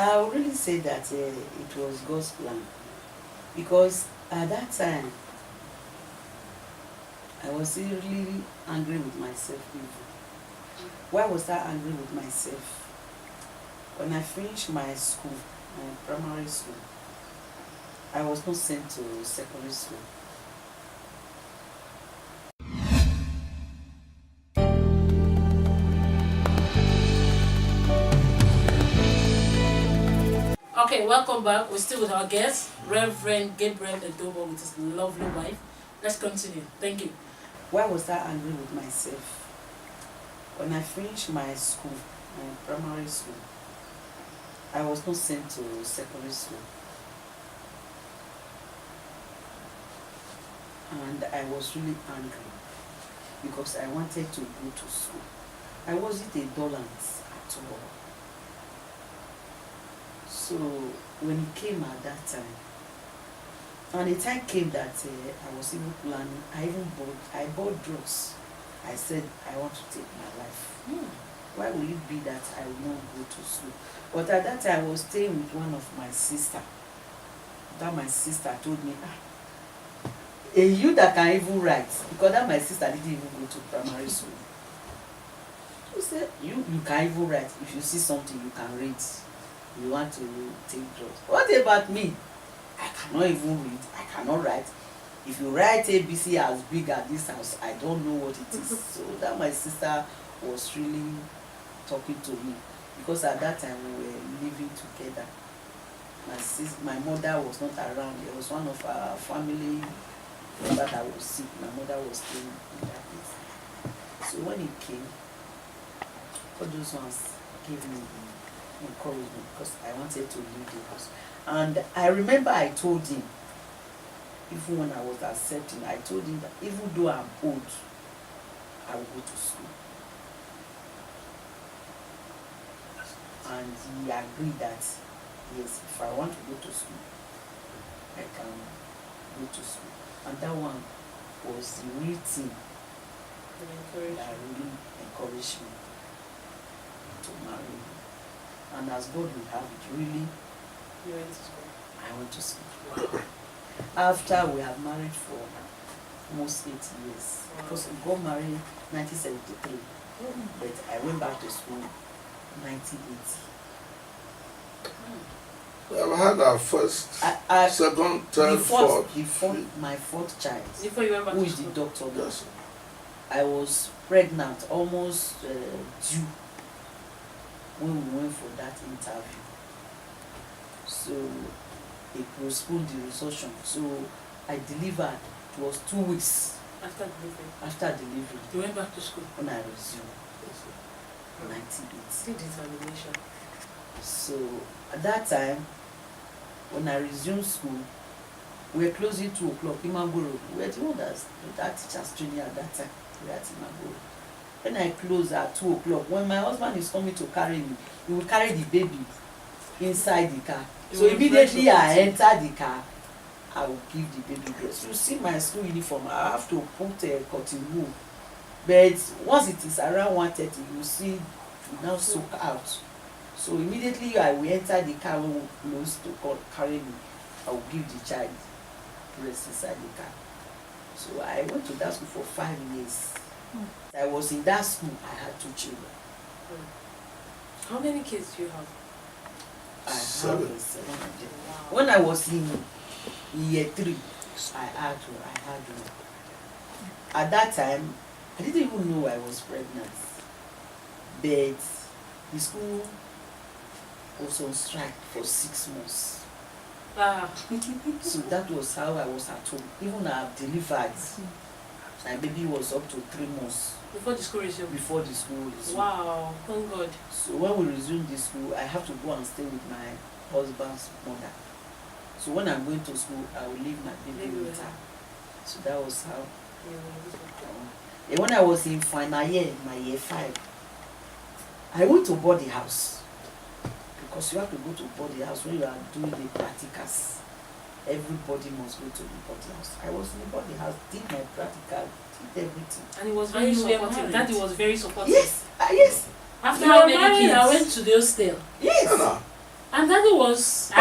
I would really say that it was God's plan, because at that time I was really angry with myself even. Why was I angry with myself? When I finished my school, my primary school, I was not sent to secondary school. Okay, welcome back. We're still with our guest, Reverend Gabriel Edobor, with his lovely wife. Let's continue. Thank you. Why was I angry with myself? When I finished my school, my primary school, I was not sent to secondary school. And I was really angry because I wanted to go to school. I wasn't a dullard at all. So when it came at that time, and the time came that I was even planning, I bought drugs. I said, I want to take my life. Why will it be that I will not go to school? But at that time, I was staying with one of my sister. That my sister told me, you that can even write, because that my sister didn't even go to primary school. She said, you can even write. If you see something, you can read. You want to take drugs. What about me? I cannot even read. I cannot write. If you write ABC as big as this house, I don't know what it is. So that my sister was really talking to me, because at that time we were living together. My mother was not around. There was one of our family member that was sick. My mother was staying in that place. So when it came, all those ones gave me encouragement, because I wanted to leave the house. And I remember I told him, even when I was accepting, I told him that even though I'm old, I will go to school. And he agreed that, yes, if I want to go to school, I can go to school. And that one was the real thing that really encouraged me to marry him. And as God will have it, really, You went to school. I went to school. After we have married for almost 8 years, because we got married in 1973, but I went back to school in 1980. We have had our first, second, third, fourth. My fourth child, Before you went back who to is the school. doctor now. Yes. I was pregnant, almost due, when we went for that interview. So they postponed the resumption. So I delivered. It was 2 weeks After delivery. after delivery You went back to school. when I resumed. 1980. Did examination. So at that time, when I resumed school, we were closing 2 o'clock in Imagoro. We were the one that teacher's training at that time. We were at Imagoro. When I close at 2 o'clock, when my husband is coming to carry me, he will carry the baby inside the car. So immediately I enter the car, I will give the baby breast. You see my school uniform, I have to put a cotton wool. But once it is around 1:30, you see it will now soak out. So immediately I will enter the car when we close to carry me. I will give the child breast inside the car. So I went to that school for 5 years. I was in that school, I had 2 children. How many kids do you have? I have 7. 7 of them. Wow. When I was in year 3, I had one. At that time, I didn't even know I was pregnant. But the school was on strike for 6 months. So that was how I was at home. Even I have delivered, my baby was up to 3 months Before the school resumed? before the school resumed. Wow, thank God. So when we resumed the school, I have to go and stay with my husband's mother. So when I'm going to school, I will leave my baby with her. So that was how. And when I was in final year, my year 5, I went to boarding house, because you have to go to boarding house when you are doing the practicals. Everybody must go to the boarding house. I was in the boarding house, did my practical, did everything. And it was very supportive. Daddy was very supportive. Yes, yes. After You how were many married, kids? I I went to the hostel. Yes. No. And daddy was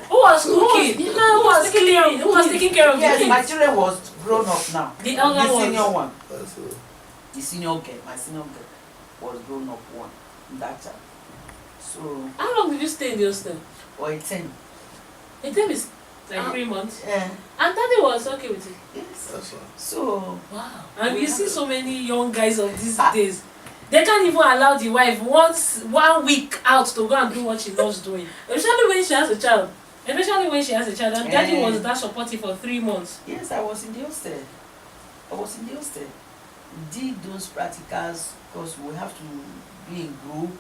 who was cooking? Who was taking care of the Yes, kids? my children was grown up now. The elder The senior ones. one. The senior girl, my senior girl was grown up one in that time. So How long did you stay in the hostel? or 10. The time is like 3 months. Yeah. And daddy was okay with it. Yes. That's right. So Wow. And you see so many young guys of these days. They can't even allow the wife 1 week out to go and do what she loves doing. Especially when she has a child. And daddy was that supportive for 3 months. yes, I was in the hostel. Did those practicals because we have to be in group,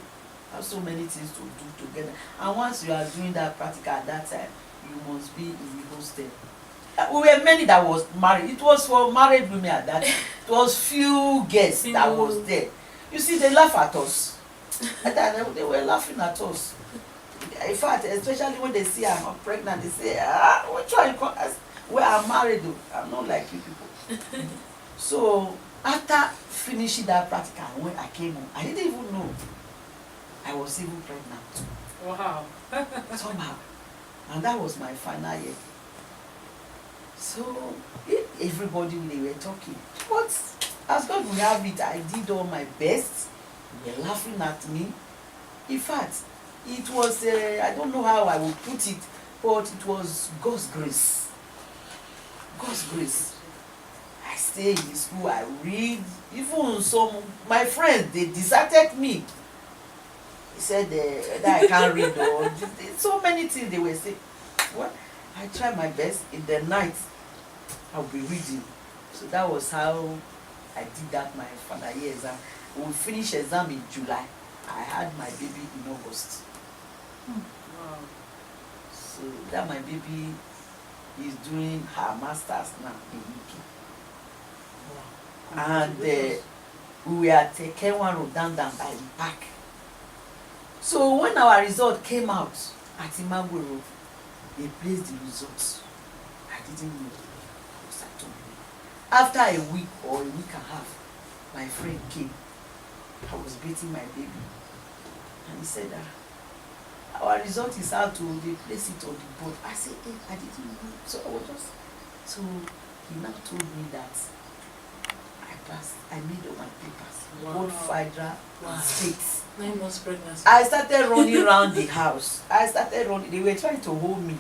have so many things to do together. And once you are doing that practical at that time, you must be in the hostel. We were many that was married. It was for married women at that time. It was few guests that was there. You see, they laugh at us. At that time, they were laughing at us. In fact, especially when they see I'm pregnant, they say, which one you call us? Well, I'm married though. I'm not like you people. So after finishing that practical, when I came home, I didn't even know I was even pregnant. Wow. Somehow. And that was my final year. So everybody, they were talking. But as God will have it, I did all my best. They were laughing at me. In fact, it was, I don't know how I will put it, but it was God's grace. God's grace. I stay in school, I read. Even some, my friends, they deserted me. He said that I can't read or so many things they were saying. Well, I try my best. In the night, I'll be reading. So that was how I did that my final year exam. We finished exam in July. I had my baby in August. Wow. So that my baby is doing her masters now in UK. Wow. And we were at Kenwan Road down by the park. So when our result came out at Imagwe Road, they placed the results. I didn't know. I was at home. After a week or a week and a half, my friend came. I was beating my baby. And he said, our result is out to they place it on the board. I said, hey, I didn't know. So I was just, so he now told me that I passed. I made all my papers. Wow. Both federal and state. 9 months pregnancy. I started running around the house. They were trying to hold me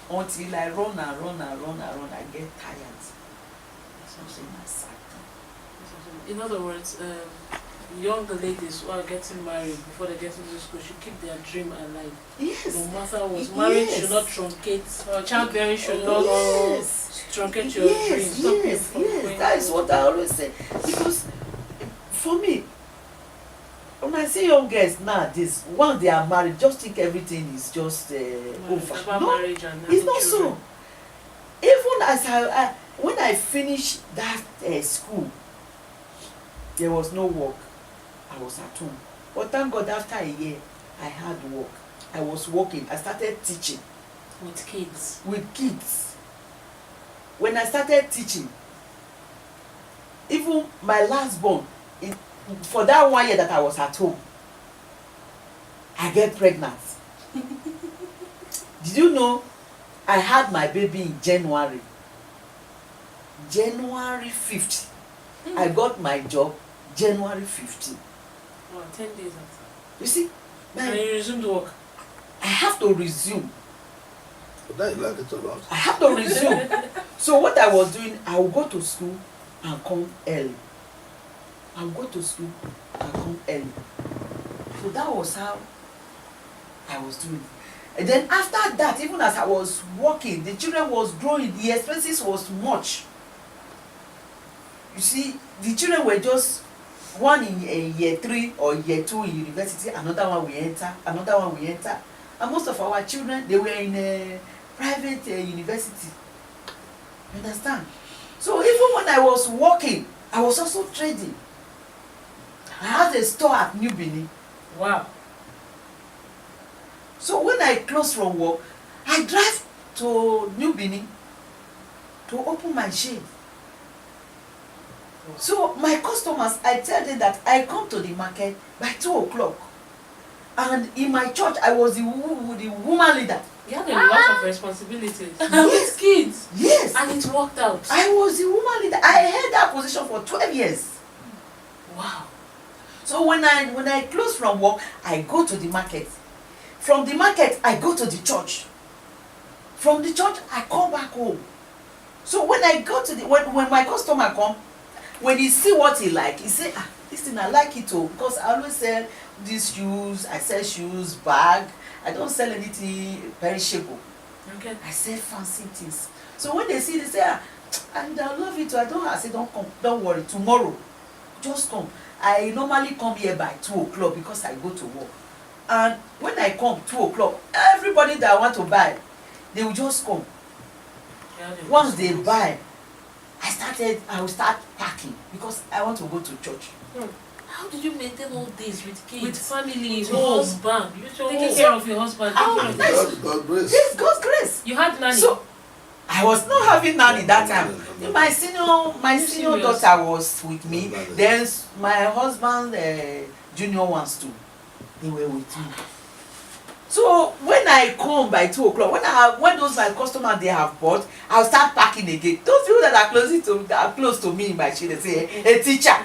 until I run, I get tired. Something I sat down. In other words, young ladies who are getting married before they get into school should keep their dream alive. Yes. No matter what, marriage should not truncate, or childbearing should not truncate your dreams. Yes. That is what I always say. Because for me, when I see young girls nowadays, once they are married, just think everything is just over. No, marriage and it's not children. so. Even as when I finished that school, there was no work. I was at home. But thank God, after a year, I had work. I was working. I started teaching. With kids. With kids. When I started teaching, even my last born, for that 1 year that I was at home, I get pregnant. Did you know I had my baby in January? January 5th. I got my job January 15th. Wow, 10 days after. You see? And you resumed work. I have to resume. But that you like it a lot. I have to resume. So what I was doing, I would go to school and come early. I would go to school and come early. So that was how I was doing. And then after that, even as I was working, the children was growing, the expenses was much. You see, the children were just one in year 3 or year 2 in university, another one we enter. And most of our children, they were in a private university. You understand? So even when I was working, I was also trading. I had a store at New Benin. Wow. So when I close from work, I drive to New Benin to open my shade. So my customers, I tell them that I come to the market by 2 o'clock. And in my church, I was the woman leader. You had a lot of responsibilities with kids. Yes. And it worked out. I was the woman leader. I held that position for 12 years. Wow. So when I close from work, I go to the market. From the market, I go to the church. From the church, I come back home. So when I go to when my customer come, when he see what he like, he say, this thing I like it too, because I always sell these shoes. I sell shoes, bag. I don't sell anything perishable. Okay. I sell fancy things. So when they see, they say, and I love it too. I say, don't come, don't worry, tomorrow, just come. I normally come here by 2 o'clock because I go to work. And when I come 2 o'clock, everybody that I want to buy, they will just come. Yeah, Once they buy, I will start packing because I want to go to church. How did you maintain all this with kids? With family, with your husband. You taking care of your husband. God's grace. Yes, God's grace. You had nanny. So I was not having nanny that time. My senior daughter was with me. Then my husband, junior ones too, they were with me. So when I come by 2 o'clock, when those my customers they have bought, I'll start packing again. Those people that are close to me in my shade, they say, hey teacher,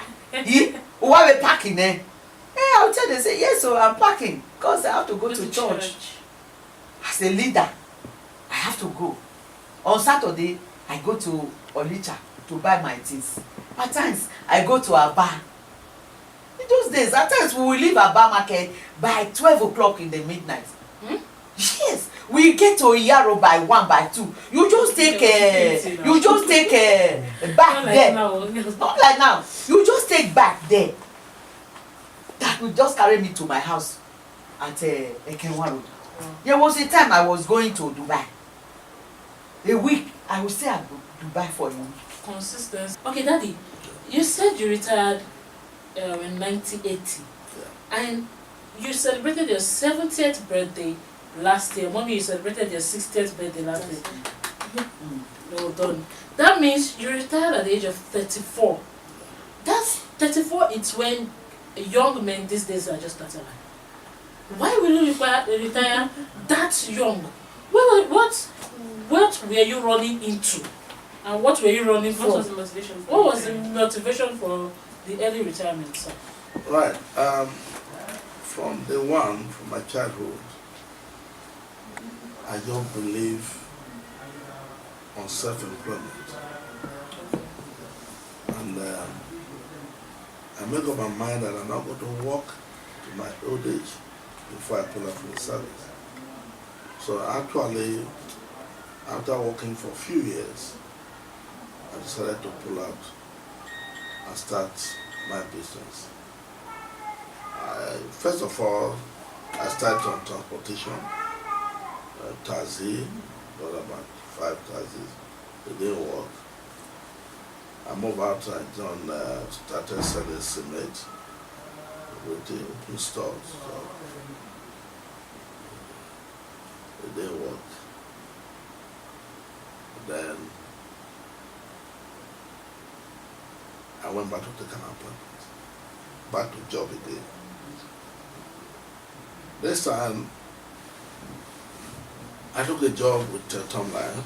why are we packing eh? Hey, I'll tell them, say, yes, so I'm packing because I have to go to church. As a leader, I have to go. On Saturday, I go to Onitsha to buy my things. At times, I go to Aba. In those days, at times we will leave Aba market by 12 o'clock in the midnight. Yes, we get to Iyaro by 1, by 2. You just take back there. Not like now. You just take back there. That will just carry me to my house at Ekenwa Road. There was a time I was going to Dubai. A week, I will stay at Dubai for a week. Consistency. Okay, Daddy, you said you retired in 1980. And you celebrated your 70th birthday last year. Mommy, you celebrated your 60th birthday last year. Well done. That means you retired at the age of 34. That's 34, it's when young men these days are just starting life. Why will you retire that young? What were you running into? And what were you running for? What was the motivation for What was the motivation for the early retirement, sir? Right. From day one, from my childhood, I don't believe on self-employment. And I make up my mind that I'm not going to work to my old age before I pull up from the service. So actually, after working for a few years, I decided to pull out and start my business. First of all, I started on transportation, taxi, got about 5 taxis. It didn't work. I moved out and started selling cement with the open stores. So it didn't work. Then I went back to take an appointment, back to job again. This time, I took a job with Tom Lyon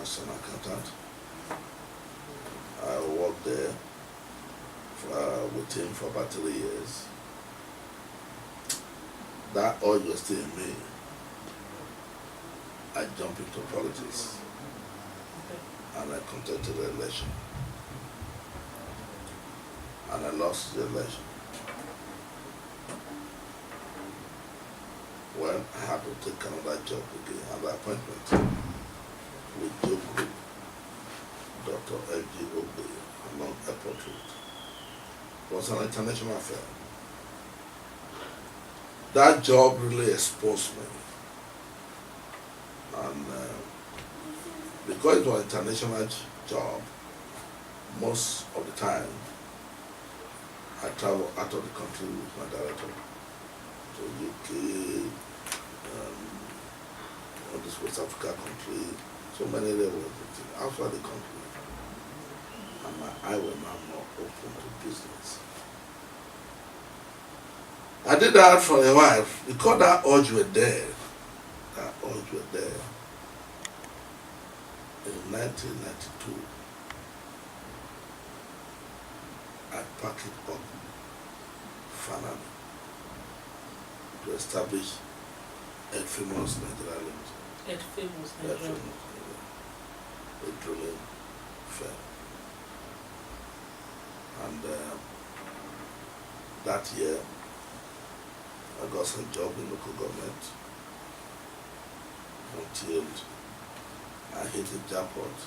as an accountant. I worked there with him for about 3 years. That urge was still in me. I jumped into politics and I contested the election. And I lost the election. Well, I had to take another job again, another appointment with Joe Group, Dr. Edobor, along Airport Road. It was an international affair. That job really exposed me. And because it was an international job, most of the time, I travel out of the country with my director to UK, all this West Africa country, so many levels outside the country. And my eye was now more open to business. I did that for a while because that urge were there. That urge were there. In 1992, I packed it up finally to establish a famous Nigeria Limited. It famous A Nigeria. famous, a drilling firm. And that year, I got some job in local government until I hit the jackpot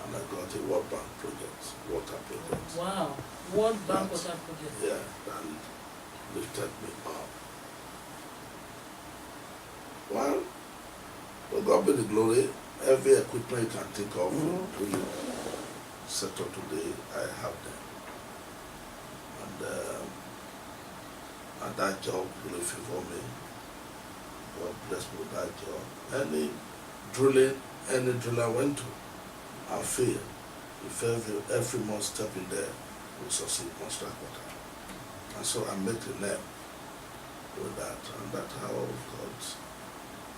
and I got a World Bank project, water project. Wow. World Bank That's- water project. Yeah, that lifted me up. Well, to God be the glory, every equipment you can think of in drilling sector today, I have them. And that job really favored me. God bless me with that job. Any drill I went to, I failed. If every month step in there, we succeed construct water. And so I make the name with that. And that's how God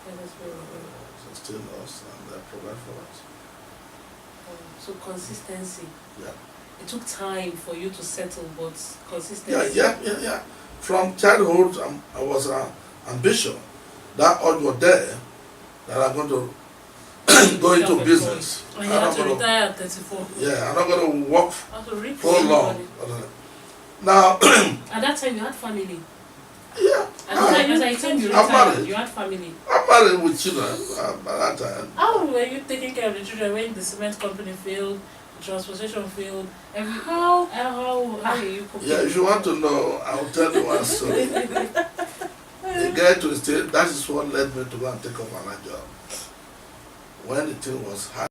That is very good. sustain us and provide for us. So consistency. Yeah. It took time for you to settle, but consistency. Yeah. From childhood, I was ambition. That urge was there that I'm going to go into business. And you had to retire at 34. Yeah, I'm not going to work How to reap for long. Now, At that time, you had family. yeah, As I told you, I'm retired, married. you had family. I'm married with children by that time. How were you taking care of the children when the cement company failed, the transportation failed? How were you cooking? Yeah, if you want to know, I'll tell you one story. The guy to the state, that is what led me to go and take up another job. When the thing was hard.